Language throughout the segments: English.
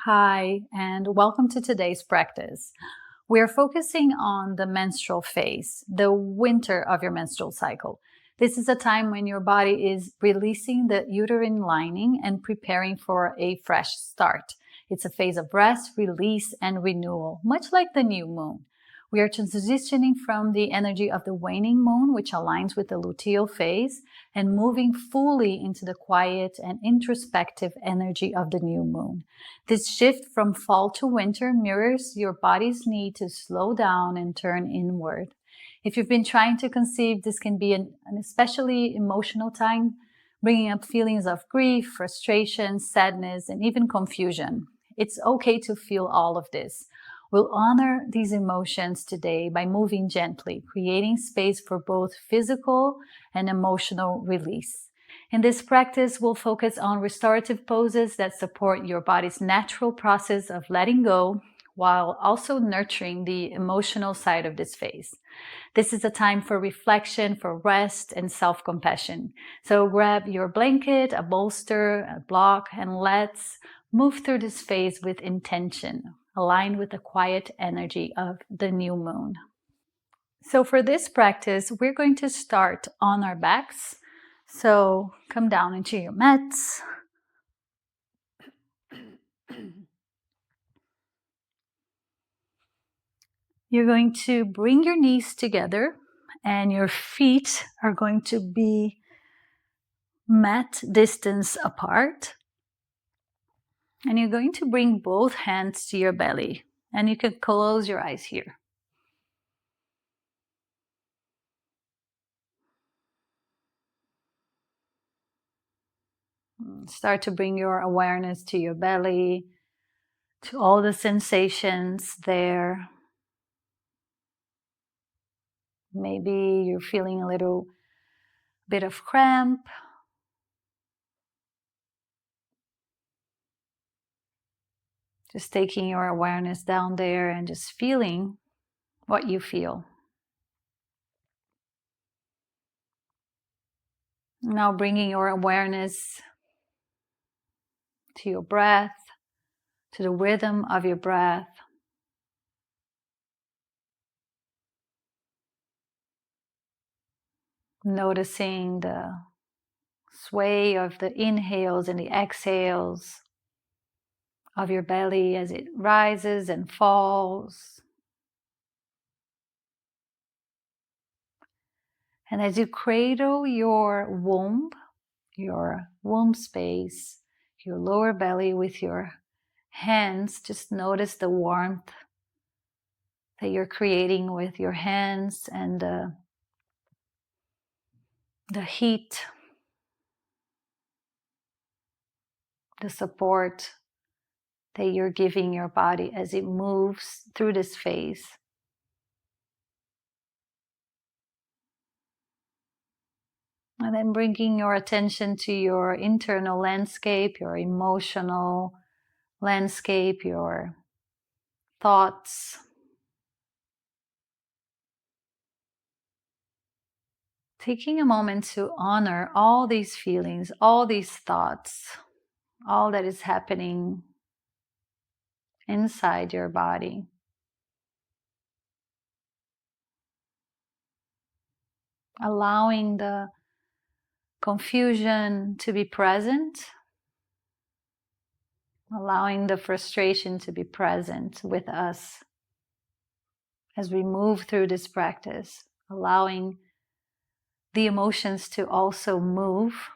Hi, and welcome to today's practice. We're focusing on the menstrual phase, the winter of your menstrual cycle. This is a time when your body is releasing the uterine lining and preparing for a fresh start. It's a phase of rest, release, and renewal, much like the new moon. We are transitioning from the energy of the waning moon, which aligns with the luteal phase, and moving fully into the quiet and introspective energy of the new moon. This shift from fall to winter mirrors your body's need to slow down and turn inward. If you've been trying to conceive, this can be an especially emotional time, bringing up feelings of grief, frustration, sadness, and even confusion. It's okay to feel all of this. We'll honor these emotions today by moving gently, creating space for both physical and emotional release. In this practice, we'll focus on restorative poses that support your body's natural process of letting go while also nurturing the emotional side of this phase. This is a time for reflection, for rest, and self-compassion. So grab your blanket, a bolster, a block, and let's move through this phase with intention, aligned with the quiet energy of the new moon. So for this practice, we're going to start on our backs. So come down into your mats. You're going to bring your knees together and your feet are going to be mat distance apart. And you're going to bring both hands to your belly. And you can close your eyes here. Start to bring your awareness to your belly, to all the sensations there. Maybe you're feeling a little bit of cramp. Just taking your awareness down there and just feeling what you feel. Now bringing your awareness to your breath, to the rhythm of your breath. Noticing the sway of the inhales and the exhales of your belly as it rises and falls. And as you cradle your womb space, your lower belly with your hands, just notice the warmth that you're creating with your hands and the heat, the support that you're giving your body as it moves through this phase. And then bringing your attention to your internal landscape, your emotional landscape, your thoughts. Taking a moment to honor all these feelings, all these thoughts, all that is happening inside your body. Allowing the confusion to be present, allowing the frustration to be present with us as we move through this practice, allowing the emotions to also move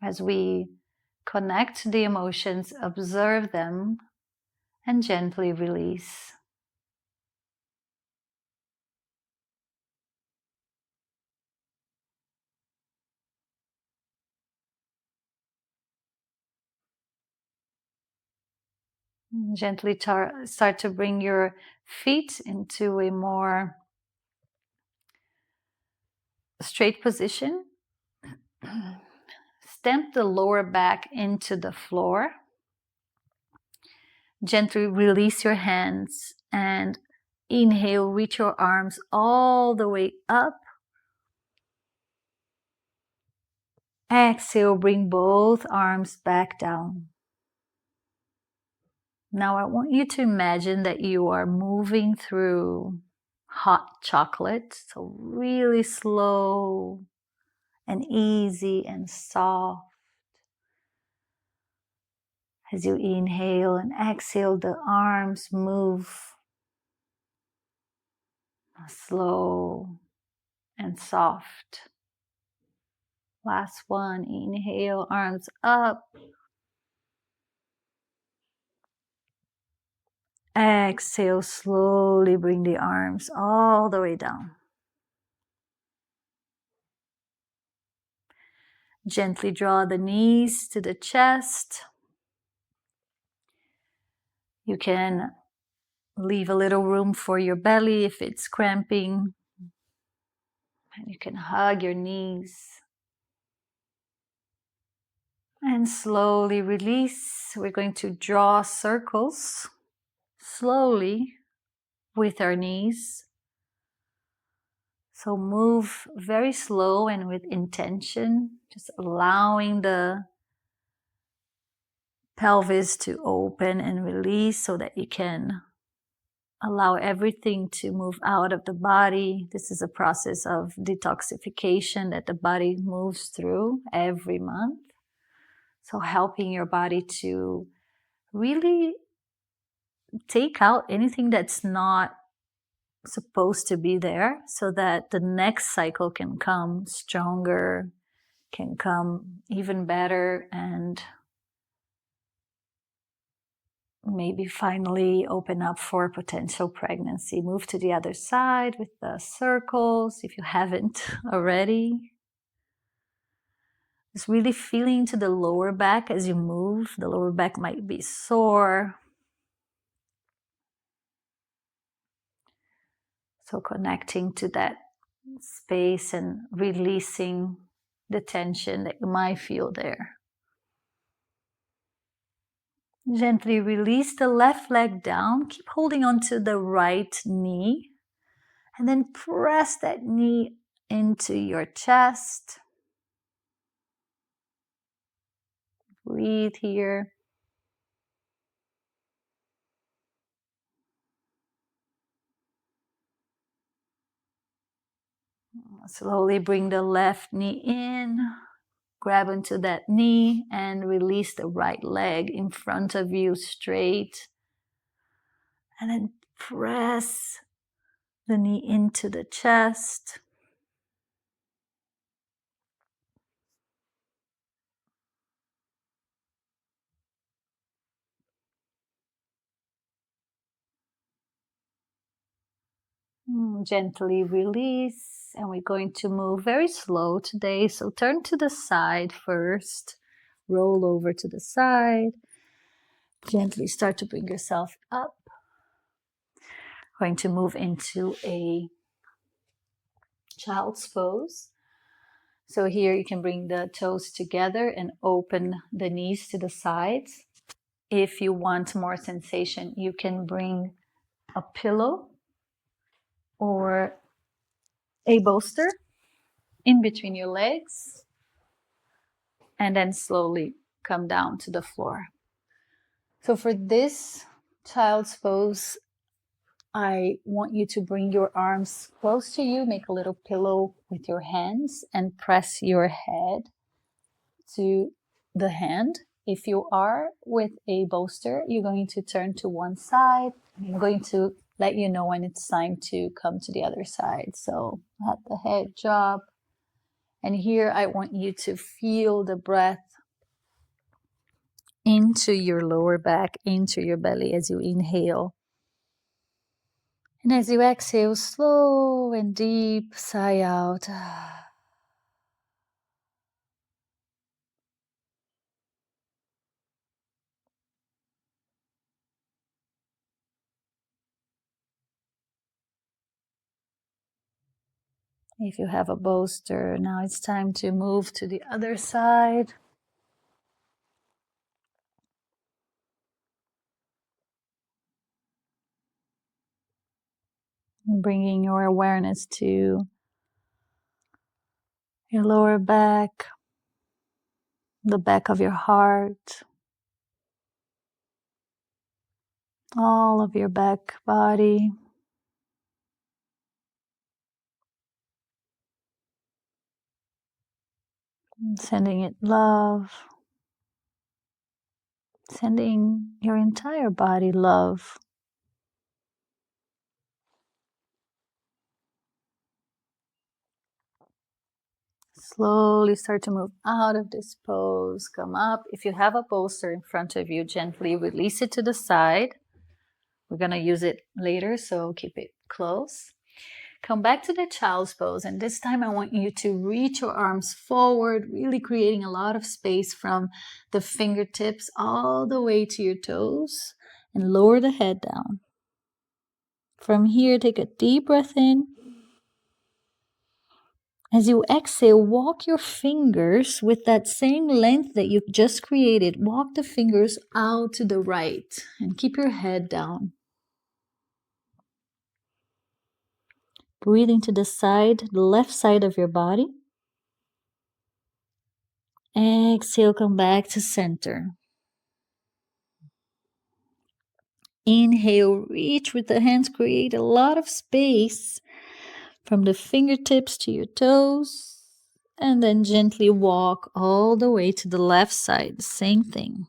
as we connect the emotions, observe them, and gently release. Gently start to bring your feet into a more straight position. Stamp the lower back into the floor. Gently release your hands and inhale, reach your arms all the way up. Exhale, bring both arms back down. Now I want you to imagine that you are moving through hot chocolate, so really slow and easy and soft. As you inhale and exhale, the arms move slow and soft. Last one, inhale, arms up. Exhale, slowly bring the arms all the way down. Gently draw the knees to the chest. You can leave a little room for your belly if it's cramping. And you can hug your knees. And slowly release. We're going to draw circles slowly with our knees. So move very slow and with intention, just allowing the pelvis to open and release so that you can allow everything to move out of the body. This is a process of detoxification that the body moves through every month. So helping your body to really take out anything that's not supposed to be there so that the next cycle can come stronger, can come even better, and maybe finally open up for potential pregnancy. Move to the other side with the circles if you haven't already. Just really feeling to the lower back as you move. The lower back might be sore. So connecting to that space and releasing the tension that you might feel there. Gently release the left leg down. Keep holding on to the right knee. And then press that knee into your chest. Breathe here. Slowly bring the left knee in. Grab onto that knee and release the right leg in front of you straight. And then press the knee into the chest. Gently release, and we're going to move very slow today. So turn to the side first, roll over to the side. Gently start to bring yourself up. Going to move into a child's pose. So here you can bring the toes together and open the knees to the sides. If you want more sensation, you can bring a pillow or a bolster in between your legs and then slowly come down to the floor. So for this child's pose, I want you to bring your arms close to you, make a little pillow with your hands and press your head to the hand. If you are with a bolster, you're going to turn to one side. I'm going to let you know when it's time to come to the other side. So let the head drop. And here I want you to feel the breath into your lower back, into your belly as you inhale. And as you exhale, slow and deep, sigh out. If you have a bolster, now it's time to move to the other side. Bringing your awareness to your lower back, the back of your heart. all of your back body. Sending it love. Sending your entire body love. Slowly start to move out of this pose. Come up. If you have a bolster in front of you, gently release it to the side. We're going to use it later, so keep it close. Come back to the child's pose, and this time I want you to reach your arms forward, really creating a lot of space from the fingertips all the way to your toes, and lower the head down. From here, take a deep breath in. As you exhale, walk your fingers with that same length that you just created. Walk the fingers out to the right and keep your head down. Breathing to the side, the left side of your body. Exhale, come back to center. Inhale, reach with the hands, create a lot of space from the fingertips to your toes. And then gently walk all the way to the left side, same thing.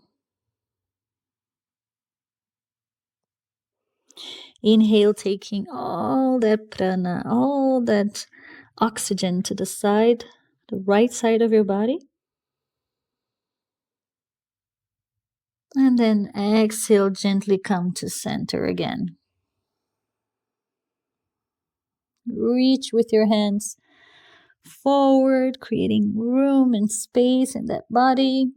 Inhale, taking all that prana, all that oxygen to the side, the right side of your body. And then exhale, gently come to center again. Reach with your hands forward, creating room and space in that body.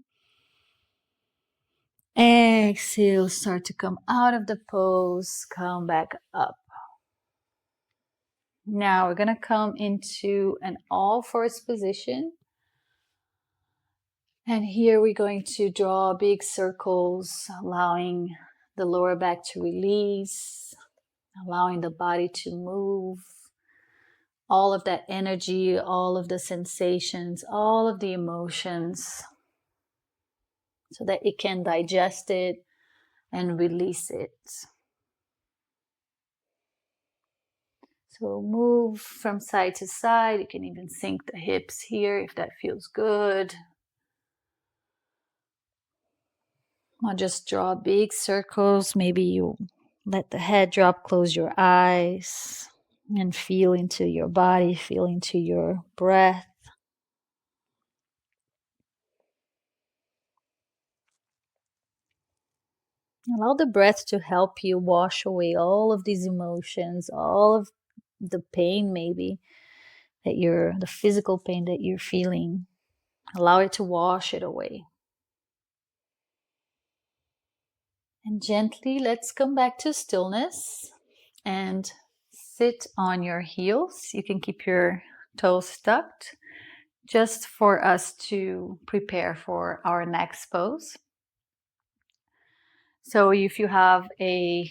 Exhale, start to come out of the pose, come back up. Now we're going to come into an all fours position. And here we're going to draw big circles, allowing the lower back to release, allowing the body to move. All of that energy, all of the sensations, all of the emotions, so that it can digest it and release it. So move from side to side. You can even sink the hips here if that feels good. Or just draw big circles. Maybe you let the head drop, close your eyes, and feel into your body, feel into your breath. Allow the breath to help you wash away all of these emotions, all of the pain maybe the physical pain that you're feeling. Allow it to wash it away. And gently, let's come back to stillness and sit on your heels. You can keep your toes tucked just for us to prepare for our next pose. So if you have a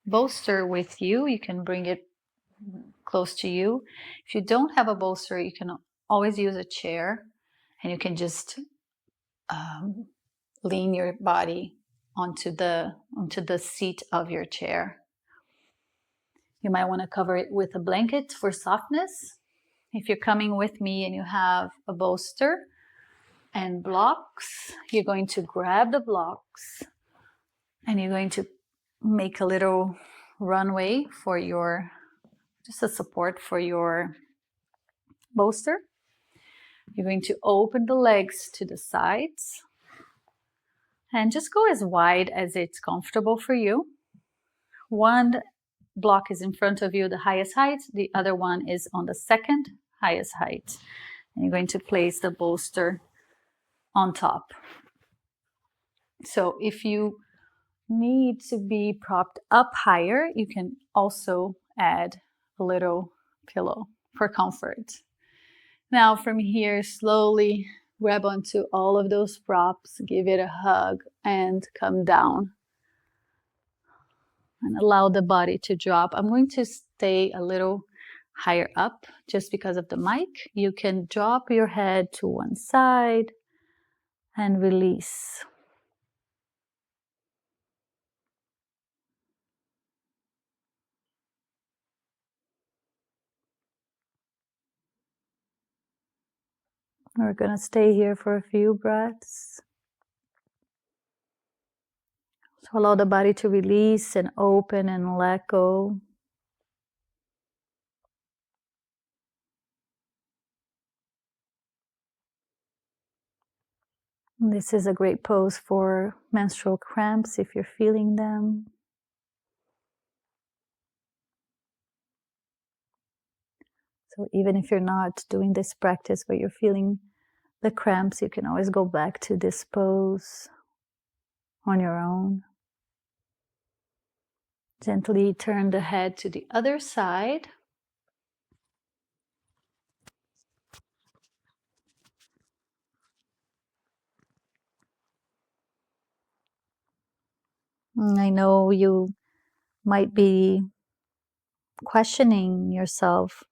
bolster with you, you can bring it close to you. If you don't have a bolster, you can always use a chair, and you can just lean your body onto the seat of your chair. You might want to cover it with a blanket for softness. If you're coming with me and you have a bolster and blocks, you're going to grab the blocks and you're going to make a little runway for just a support for your bolster. You're going to open the legs to the sides and just go as wide as it's comfortable for you. One block is in front of you, the highest height. The other one is on the second highest height. And you're going to place the bolster on top. So if you need to be propped up higher, you can also add a little pillow for comfort. Now from here, slowly grab onto all of those props, give it a hug, and come down. And allow the body to drop. I'm going to stay a little higher up just because of the mic. You can drop your head to one side and release. We're going to stay here for a few breaths. So allow the body to release and open and let go. This is a great pose for menstrual cramps if you're feeling them. So even if you're not doing this practice but you're feeling the cramps, you can always go back to this pose on your own. Gently turn the head to the other side. I know you might be questioning yourself,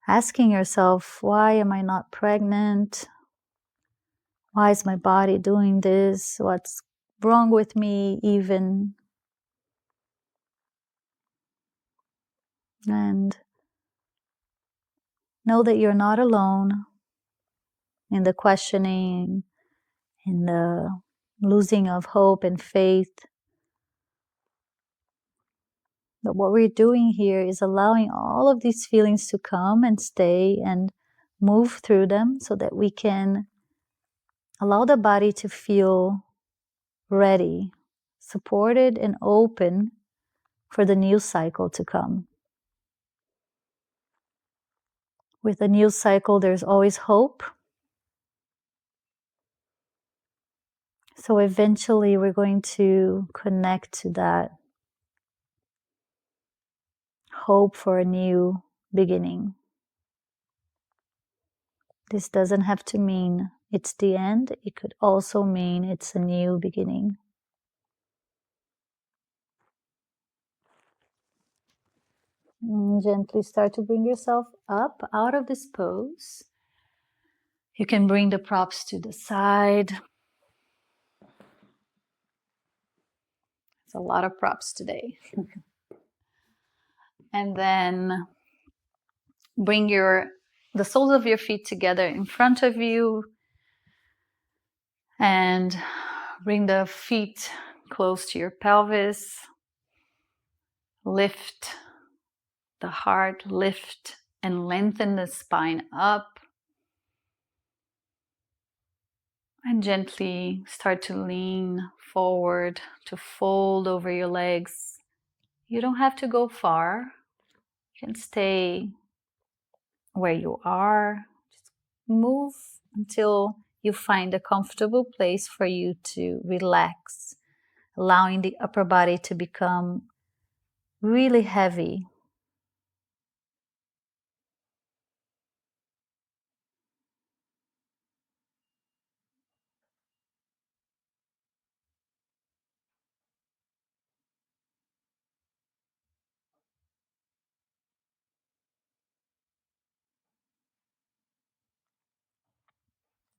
asking yourself, why am I not pregnant? Why is my body doing this? What's wrong with me even? And know that you're not alone in the questioning, in the losing of hope and faith. But what we're doing here is allowing all of these feelings to come and stay and move through them so that we can allow the body to feel ready, supported, and open for the new cycle to come. With a new cycle, there's always hope. So eventually we're going to connect to that hope for a new beginning. This doesn't have to mean it's the end. It could also mean it's a new beginning. Gently start to bring yourself up out of this pose. You can bring the props to the side. It's a lot of props today. And then bring the soles of your feet together in front of you and bring the feet close to your pelvis. Lift the heart, lift and lengthen the spine up. And gently start to lean forward, to fold over your legs. You don't have to go far. You can stay where you are. Just move until you find a comfortable place for you to relax, allowing the upper body to become really heavy.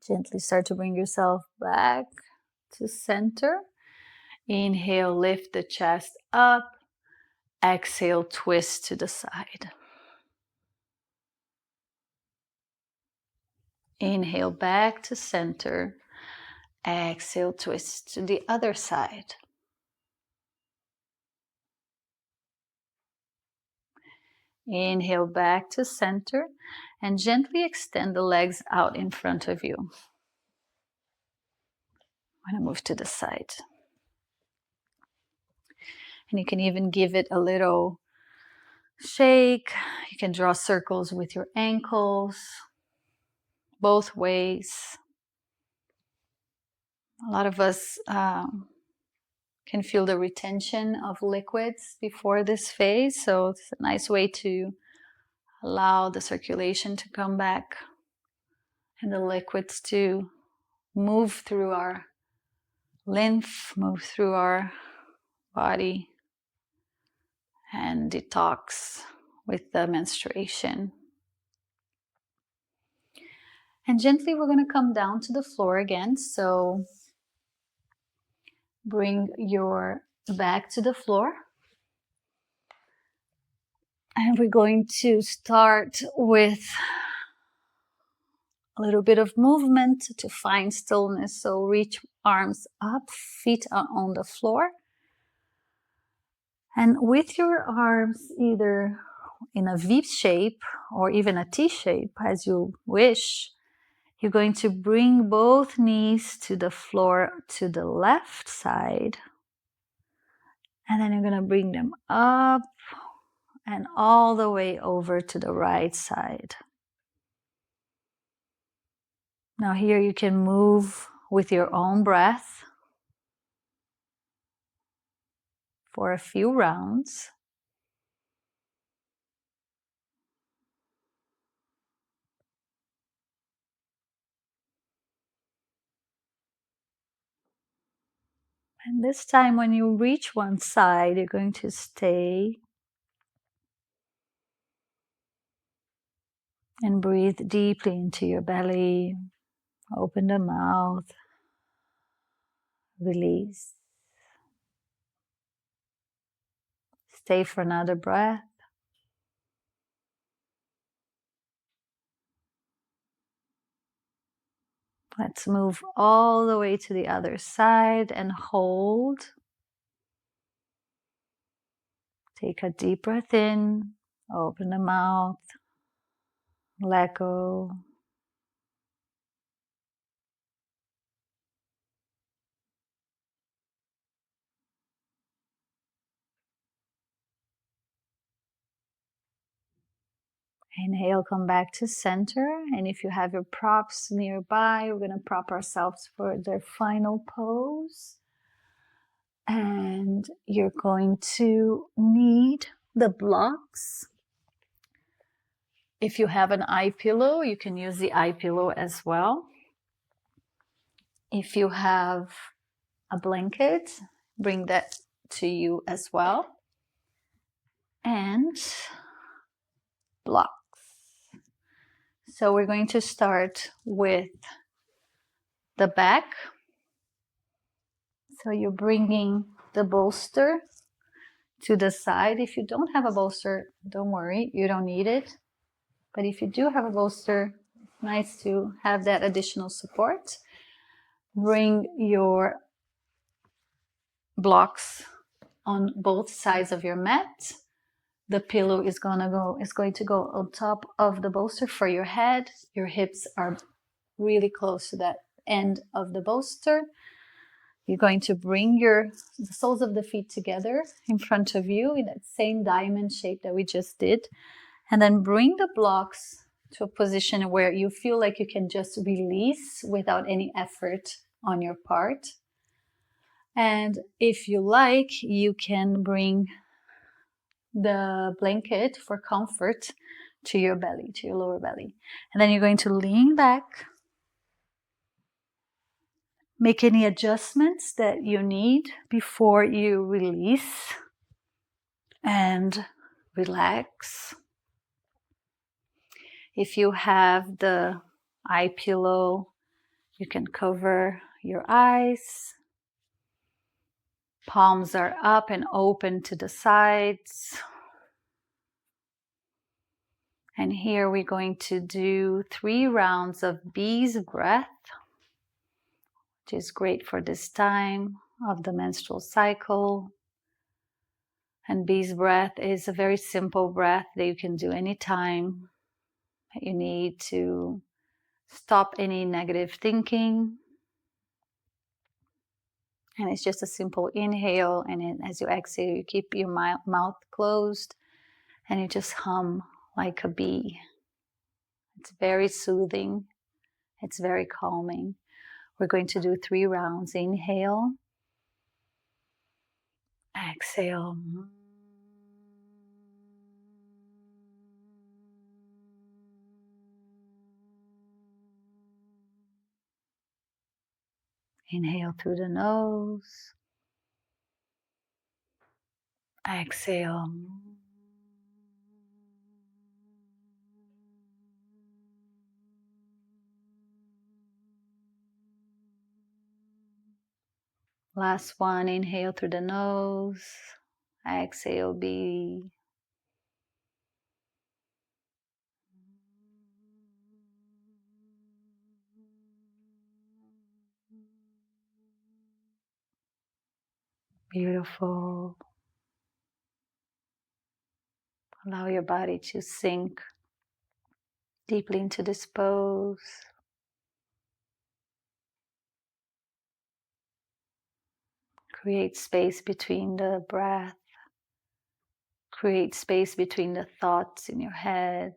Gently start to bring yourself back to center. Inhale, lift the chest up. Exhale, twist to the side. Inhale back to center. Exhale, twist to the other side. Inhale back to center and gently extend the legs out in front of you. I'm going to move to the side. And you can even give it a little shake. You can draw circles with your ankles, both ways. A lot of us can feel the retention of liquids before this phase, so it's a nice way to allow the circulation to come back and the liquids to move through our lymph, move through our body, and detox with the menstruation. And gently we're going to come down to the floor again. So bring your back to the floor. And we're going to start with A little bit of movement to find stillness. So reach arms up, feet are on the floor. And with your arms either in a V shape or even a T shape as you wish, you're going to bring both knees to the floor to the left side. And then you're going to bring them up and all the way over to the right side. Now here you can move with your own breath for a few rounds. And this time when you reach one side, you're going to stay and breathe deeply into your belly. Open the mouth. Release. Stay for another breath. Let's move all the way to the other side and hold. Take a deep breath in. Open the mouth. Let go. Inhale, come back to center. And if you have your props nearby, we're going to prop ourselves for the final pose. And you're going to need the blocks. If you have an eye pillow, you can use the eye pillow as well. If you have a blanket, bring that to you as well. And blocks. So we're going to start with the back. So you're bringing the bolster to the side. If you don't have a bolster, don't worry, you don't need it. But if you do have a bolster, it's nice to have that additional support. Bring your blocks on both sides of your mat. The pillow is going to go on top of the bolster for your head. Your hips are really close to that end of the bolster. You're going to bring the soles of the feet together in front of you in that same diamond shape that we just did. And then bring the blocks to a position where you feel like you can just release without any effort on your part. And if you like, you can bring the blanket for comfort to your belly, to your lower belly. And then you're going to lean back. Make any adjustments that you need before you release and relax. If you have the eye pillow, you can cover your eyes. Palms are up and open to the sides. And here we're going to do 3 rounds of bees breath, which is great for this time of the menstrual cycle. And bees breath is a very simple breath that you can do anytime that you need to stop any negative thinking. And it's just a simple inhale, and as you exhale, you keep your mouth closed and you just hum like a bee. It's very soothing. It's very calming. We're going to do 3 rounds. Inhale. Exhale. Inhale through the nose. Exhale. Last one, inhale through the nose. Exhale, B. Beautiful. Allow your body to sink deeply into this pose. Create space between the breath. Create space between the thoughts in your head.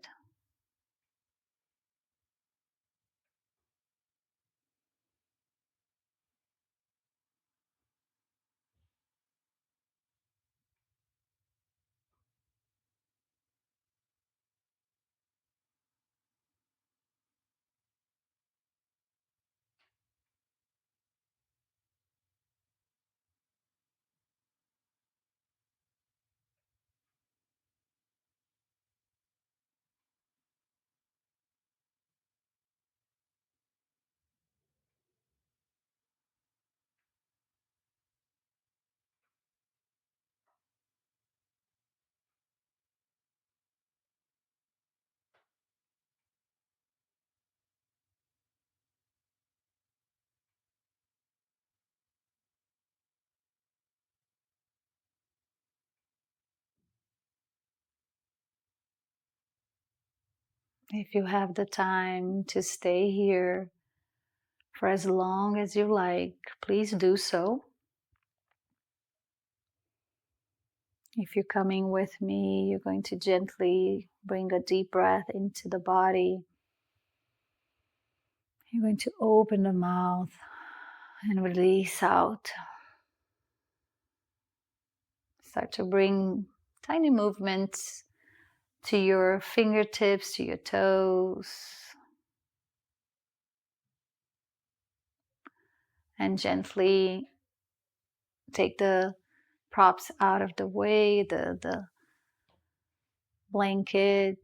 If you have the time to stay here for as long as you like, please do so. If you're coming with me, you're going to gently bring a deep breath into the body. You're going to open the mouth and release out. Start to bring tiny movements to your fingertips, to your toes. And gently take the props out of the way, the blanket,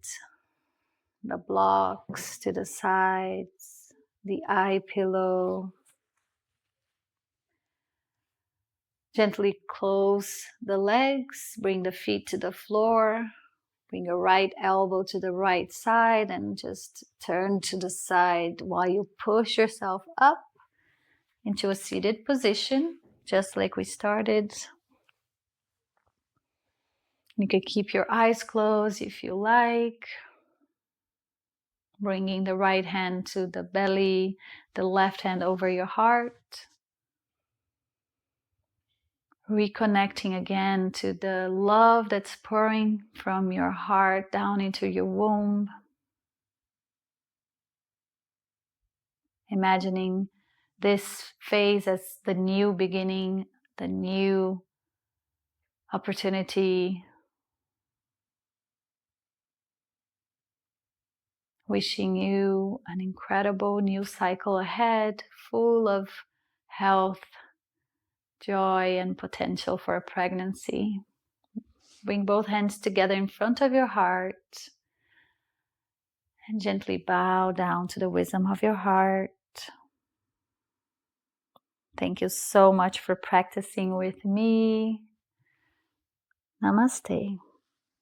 the blocks to the sides, the eye pillow. Gently close the legs, bring the feet to the floor, bring your right elbow to the right side and just turn to the side while you push yourself up into a seated position, just like we started. You could keep your eyes closed if you like. Bringing the right hand to the belly, the left hand over your heart. Reconnecting again to the love that's pouring from your heart down into your womb. Imagining this phase as the new beginning, the new opportunity. Wishing you an incredible new cycle ahead, full of health, joy, and potential for a pregnancy. Bring both hands together in front of your heart and gently bow down to the wisdom of your heart. Thank you so much for practicing with me. Namaste.